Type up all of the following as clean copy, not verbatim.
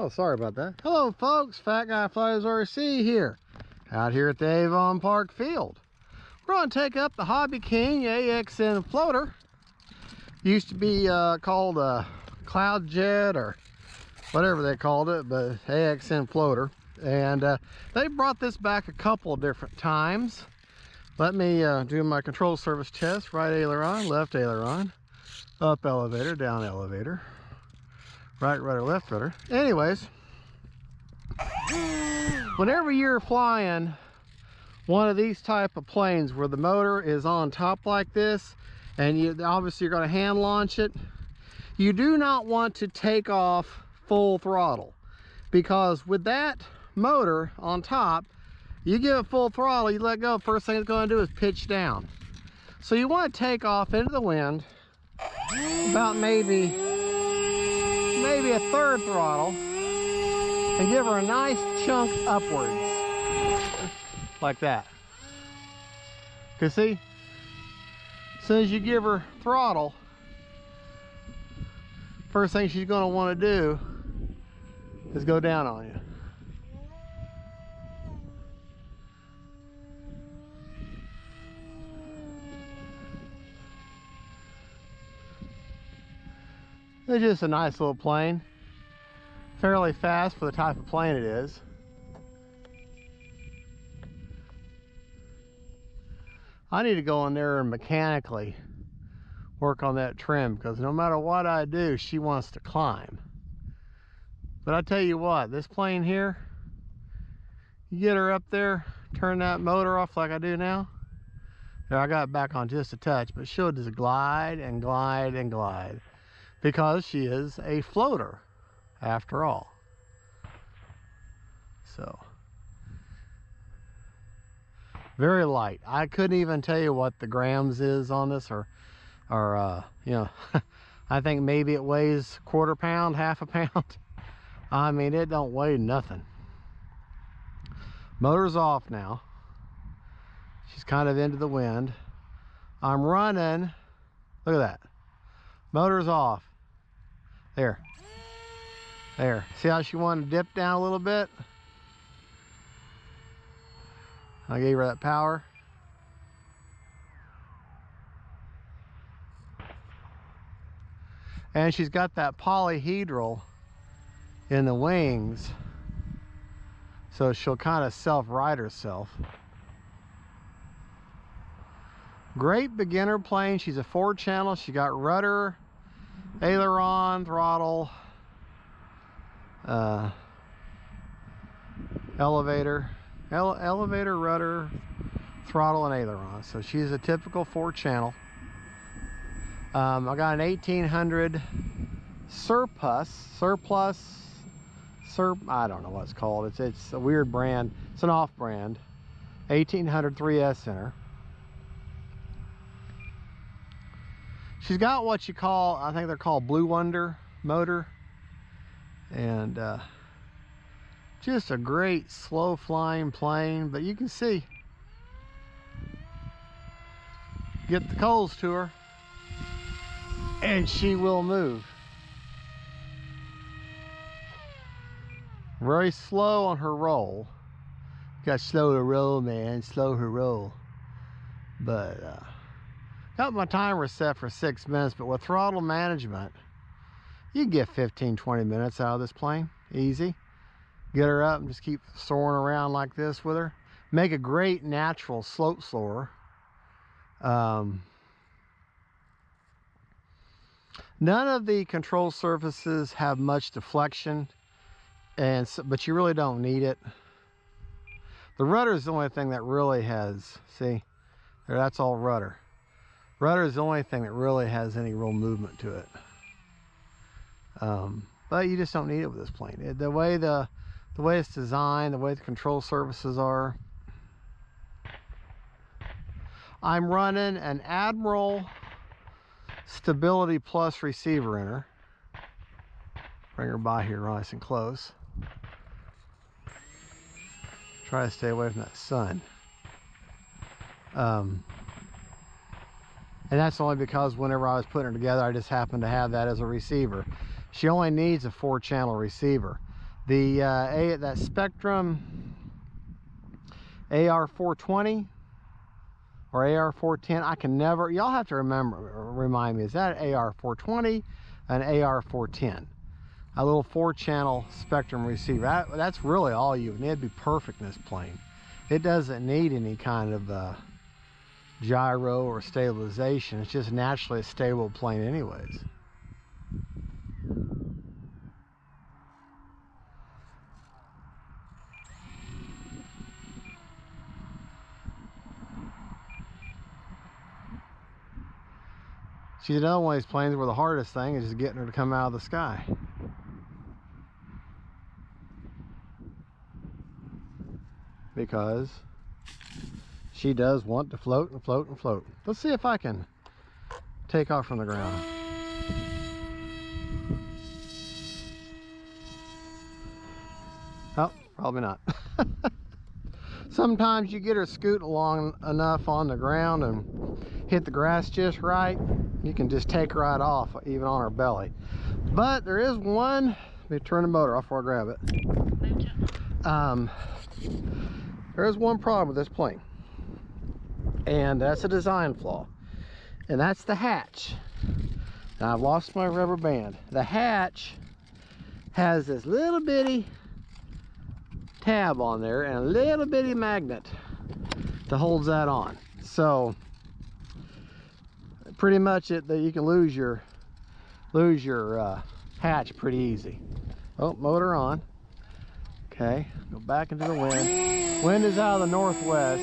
Oh, sorry about that. Hello folks, Fat Guy Flies RC here. Out here at the Avon Park field. We're going to take up the Hobbyking AXN floater. Used to be called a Cloud Jet or whatever they called it, but AXN floater. And they brought this back a couple of different times. Let me do my control surface test. Right aileron, left aileron, up elevator, down elevator, right rudder, left rudder. Anyways, whenever you're flying one of these type of planes where the motor is on top like this, and obviously you're going to hand launch it, you do not want to take off full throttle, because with that motor on top, you give it full throttle, you let go, first thing it's going to do is pitch down. So you want to take off into the wind about maybe a third throttle and give her a nice chunk upwards like that. Because see, as soon as you give her throttle, first thing she's going to want to do is go down on you. It's just a nice little plane, fairly fast for the type of plane it is. I need to go in there and mechanically work on that trim, because no matter what I do, she wants to climb. But I tell you what, this plane here, you get her up there, turn that motor off like I do now. There, I got it back on just a touch, but she'll just glide and glide and glide, because she is a floater after all. So very light. I couldn't even tell you what the grams is on this, or you know, I think maybe it weighs quarter pound, half a pound. I mean, it don't weigh nothing. Motor's off now. She's kind of into the wind. I'm running. Look at that. Motor's off. There. There. See how she wanted to dip down a little bit? I gave her that power. And she's got that polyhedral in the wings, so she'll kind of self-right herself. Great beginner plane. She's a 4-channel. She got rudder, aileron, throttle, elevator, rudder, throttle, and aileron. So she's a typical 4-channel. I got an 1800 surplus, I don't know what it's called. It's a weird brand. It's an off brand. 1800 3S in her. She's got what you call, I think they're called Blue Wonder motor. And just a great slow flying plane. But you can see, get the coals to her and she will move. Very slow on her roll. Got slow to roll, man. Slow her roll. But got my timer set for 6 minutes, but with throttle management, you can get 15-20 minutes out of this plane. Easy. Get her up and just keep soaring around like this with her. Make a great natural slope soarer. None of the control surfaces have much deflection, but you really don't need it. The rudder is the only thing that really has, see, there, that's all rudder. Rudder is the only thing that really has any real movement to it. But you just don't need it with this plane. The way it's designed, the way the control surfaces are. I'm running an Admiral Stability Plus receiver in her. Bring her by here nice and close. Try to stay away from that sun. And that's only because whenever I was putting her together, I just happened to have that as a receiver. She only needs a 4-channel receiver. that Spectrum AR420 or AR410, I can never, y'all have to remind me, is that AR420 and AR410? A little 4-channel Spectrum receiver. That's really all you need. It'd be perfect in this plane. It doesn't need any kind of gyro or stabilization. It's just naturally a stable plane anyways. She's another one of these planes where the hardest thing is just getting her to come out of the sky. Because she does want to float and float and float. Let's see if I can take off from the ground. Oh, probably not. Sometimes you get her scoot along enough on the ground and hit the grass just right, you can just take her right off, even on her belly. But there is one, let me turn the motor off before I grab it. There is one problem with this plane, and that's a design flaw, and that's the hatch. Now, I've lost my rubber band. The hatch has this little bitty tab on there and a little bitty magnet that holds that on. So pretty much you can lose your hatch pretty easy. Oh, motor on. Okay, go back into the wind. Wind is out of the northwest.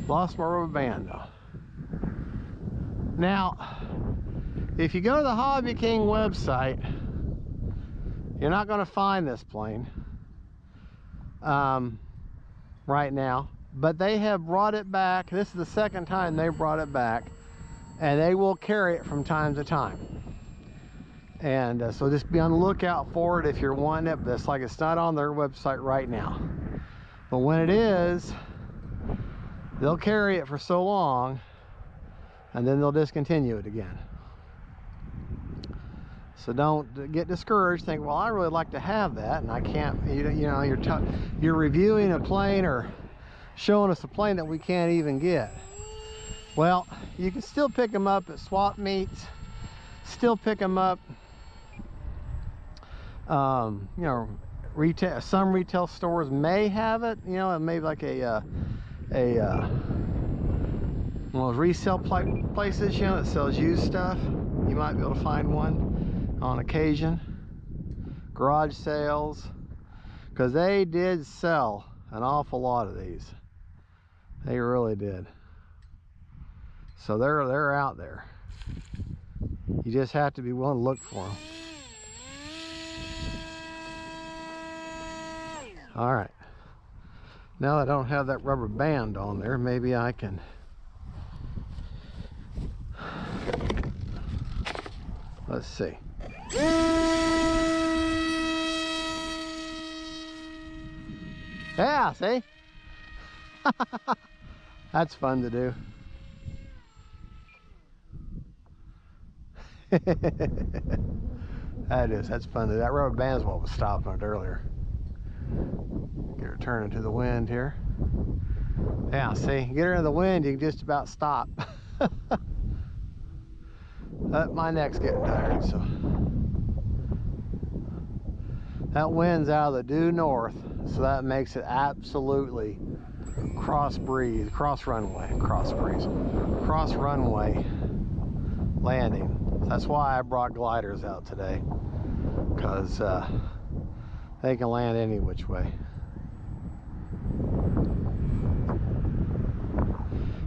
Lost my rubber band though. Now, if you go to the Hobbyking website, you're not going to find this plane right now, but they have brought it back. This is the second time they brought it back, and they will carry it from time to time. And so just be on the lookout for it if you're wanting it. But it's like it's not on their website right now. But when it is, they'll carry it for so long, and then they'll discontinue it again. So don't get discouraged. Think, well, I really like to have that, and I can't. You know, you're reviewing a plane or showing us a plane that we can't even get. Well, you can still pick them up at swap meets. Still pick them up. You know, retail. Some retail stores may have it. You know, maybe like one of those resale places, you know, that sells used stuff. You might be able to find one on occasion. Garage sales, because they did sell an awful lot of these. They really did. So they're out there. You just have to be willing to look for them. All right. Now that I don't have that rubber band on there, maybe I can. Let's see. Yeah, see? That's fun to do. That's fun to do. That rubber band's what was stopping it earlier. Get her turning to the wind here. Yeah, see, get her in the wind, you can just about stop. My neck's getting tired, so. That wind's out of the due north, so that makes it absolutely cross runway landing. That's why I brought gliders out today, because they can land any which way.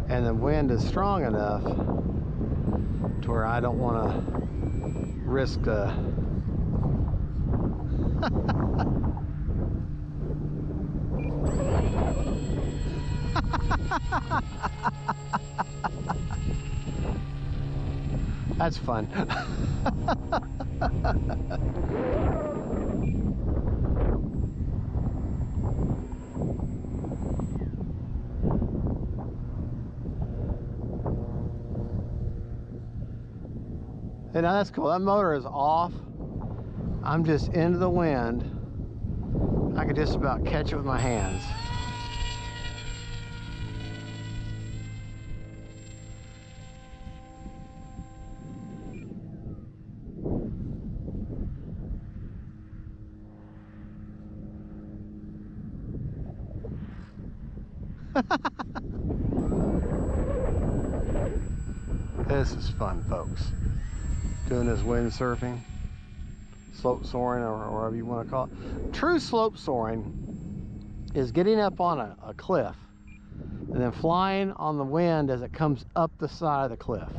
And the wind is strong enough to where I don't want to risk That's fun. Hey, now that's cool. That motor is off. I'm just into the wind. I could just about catch it with my hands. This is fun, folks. Doing this windsurfing, slope soaring, or whatever you want to call it. True slope soaring is getting up on a cliff and then flying on the wind as it comes up the side of the cliff.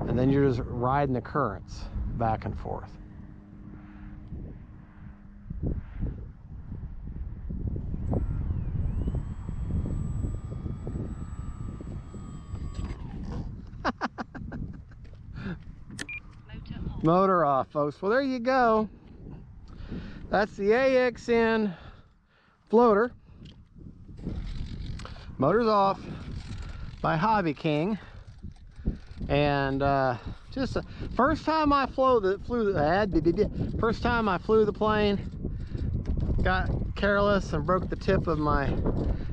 And then you're just riding the currents back and forth. Motor off, folks. Well, there you go. That's the AXN floater. Motor's off by Hobbyking. And just first time I flew the plane, got careless and broke the tip of my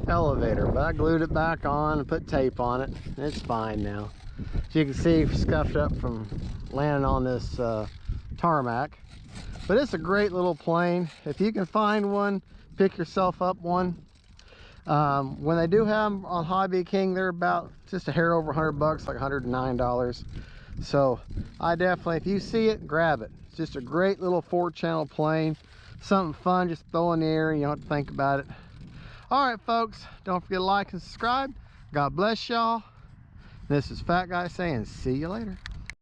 elevator, but I glued it back on and put tape on it. It's fine now. As you can see, scuffed up from landing on this tarmac. But it's a great little plane. If you can find one, pick yourself up one. When they do have them on Hobbyking, they're about just a hair over 100 bucks, like $109. So I definitely, if you see it, grab it. It's just a great little 4-channel plane. Something fun, just throw in the air and you don't have to think about it. All right, folks, don't forget to like and subscribe. God bless y'all. This is Fat Guy saying see you later.